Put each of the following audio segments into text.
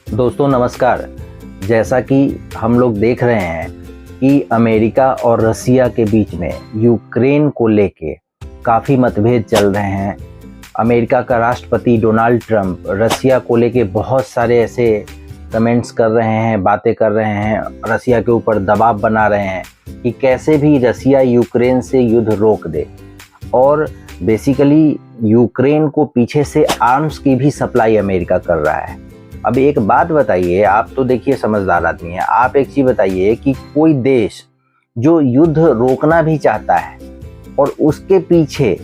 दोस्तों नमस्कार। जैसा कि हम लोग देख रहे हैं कि अमेरिका और रसिया के बीच में यूक्रेन को लेके काफ़ी मतभेद चल रहे हैं। अमेरिका का राष्ट्रपति डोनाल्ड ट्रंप रसिया को लेके बहुत सारे ऐसे कमेंट्स कर रहे हैं, बातें कर रहे हैं, रसिया के ऊपर दबाव बना रहे हैं कि कैसे भी रसिया यूक्रेन से युद्ध रोक दे। और बेसिकली यूक्रेन को पीछे से आर्म्स की भी सप्लाई अमेरिका कर रहा है। अब एक बात बताइए, आप तो देखिए समझदार आदमी है, आप एक चीज़ बताइए कि कोई देश जो युद्ध रोकना भी चाहता है और उसके पीछे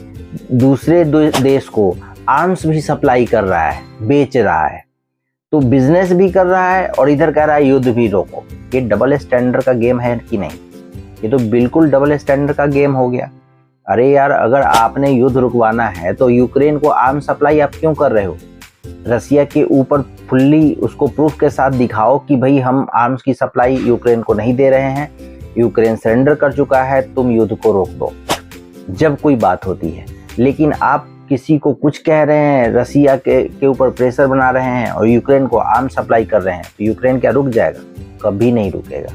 दूसरे देश को आर्म्स भी सप्लाई कर रहा है, बेच रहा है, तो बिजनेस भी कर रहा है और इधर कह रहा है युद्ध भी रोको। ये डबल स्टैंडर्ड का गेम है कि नहीं? ये तो बिल्कुल डबल स्टैंडर्ड का गेम हो गया। अरे यार, अगर आपने युद्ध रुकवाना है तो यूक्रेन को आर्म्स सप्लाई आप क्यों कर रहे हो? रसिया के ऊपर फुल्ली उसको प्रूफ के साथ दिखाओ कि भाई हम आर्म्स की सप्लाई यूक्रेन को नहीं दे रहे हैं, यूक्रेन सरेंडर कर चुका है, तुम युद्ध को रोक दो, जब कोई बात होती है। लेकिन आप किसी को कुछ कह रहे हैं, रसिया के ऊपर प्रेशर बना रहे हैं और यूक्रेन को आर्म्स सप्लाई कर रहे हैं, तो यूक्रेन क्या रुक जाएगा? कभी नहीं रुकेगा।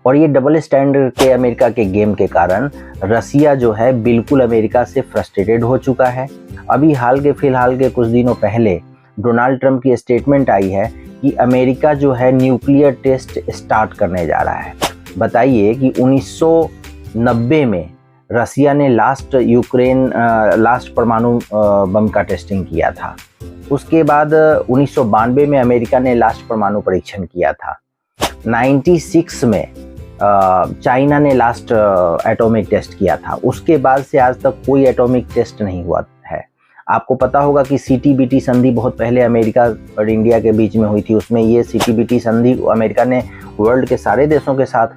और ये डबल स्टैंडर्ड के अमेरिका के गेम के कारण रसिया जो है बिल्कुल अमेरिका से फ्रस्ट्रेटेड हो चुका है। अभी फिलहाल के कुछ दिनों पहले डोनाल्ड ट्रंप की स्टेटमेंट आई है कि अमेरिका जो है न्यूक्लियर टेस्ट स्टार्ट करने जा रहा है। बताइए कि 1990 में रसिया ने लास्ट परमाणु बम का टेस्टिंग किया था। उसके बाद 1992 में अमेरिका ने लास्ट परमाणु परीक्षण किया था। 96 में चाइना ने लास्ट एटॉमिक टेस्ट किया था। उसके बाद से आज तक कोई एटॉमिक टेस्ट नहीं हुआ है। आपको पता होगा कि CTBT संधि बहुत पहले अमेरिका और इंडिया के बीच में हुई थी। उसमें ये CTBT संधि अमेरिका ने वर्ल्ड के सारे देशों के साथ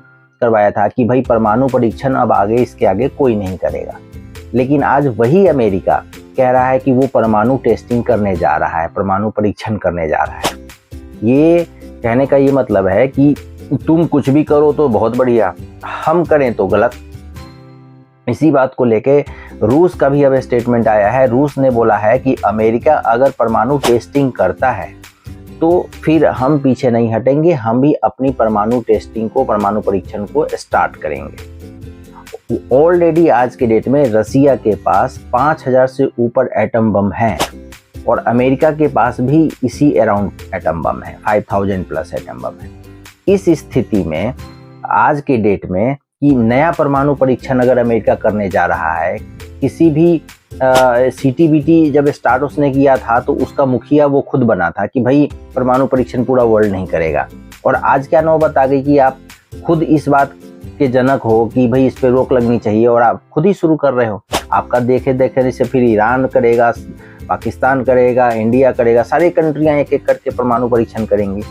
करवाया था कि भाई परमाणु परीक्षण अब आगे इसके आगे कोई नहीं करेगा। लेकिन आज वही अमेरिका कह रहा है कि वो परमाणु टेस्टिंग करने जा रहा है, परमाणु परीक्षण करने जा रहा है। ये कहने का ये मतलब है कि तुम कुछ भी करो तो बहुत बढ़िया, हम करें तो गलत। इसी बात को लेके रूस का भी अब स्टेटमेंट आया है। रूस ने बोला है कि अमेरिका अगर परमाणु टेस्टिंग करता है तो फिर हम पीछे नहीं हटेंगे, हम भी अपनी परमाणु टेस्टिंग को, परमाणु परीक्षण को स्टार्ट करेंगे। ऑलरेडी आज के डेट में रसिया के पास 5000 से ऊपर एटम बम हैं और अमेरिका के पास भी इसी अराउंड एटम बम है, 5000 प्लस एटम बम है। इस स्थिति में आज के डेट में कि नया परमाणु परीक्षण अगर अमेरिका करने जा रहा है, किसी भी CTBT जब स्टार्ट उसने किया था तो उसका मुखिया वो खुद बना था कि भाई परमाणु परीक्षण पूरा वर्ल्ड नहीं करेगा। और आज क्या नौबत आ गई कि आप खुद इस बात के जनक हो कि भाई इस पे रोक लगनी चाहिए और आप खुद ही शुरू कर रहे हो। आपका देखे देखे से फिर ईरान करेगा, पाकिस्तान करेगा, इंडिया करेगा, सारी कंट्रियां एक एक करके परमाणु परीक्षण करेंगी।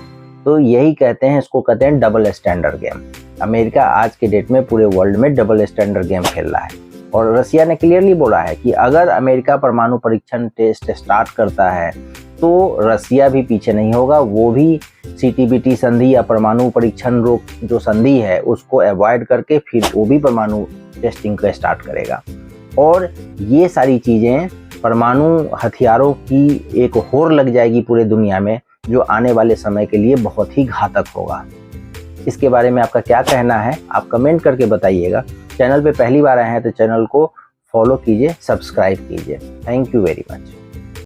तो यही कहते हैं, इसको कहते हैं डबल स्टैंडर्ड गेम। अमेरिका आज के डेट में पूरे वर्ल्ड में डबल स्टैंडर्ड गेम खेल रहा है। और रसिया ने क्लियरली बोला है कि अगर अमेरिका परमाणु परीक्षण टेस्ट स्टार्ट करता है तो रसिया भी पीछे नहीं होगा, वो भी CTBT संधि या परमाणु परीक्षण रोक जो संधि है उसको अवॉइड करके फिर वो भी परमाणु टेस्टिंग का स्टार्ट करेगा। और ये सारी चीज़ें परमाणु हथियारों की एक होड़ लग जाएगी पूरे दुनिया में, जो आने वाले समय के लिए बहुत ही घातक होगा। इसके बारे में आपका क्या कहना है, आप कमेंट करके बताइएगा। चैनल पे पहली बार आए हैं तो चैनल को फॉलो कीजिए, सब्सक्राइब कीजिए। Thank you very much.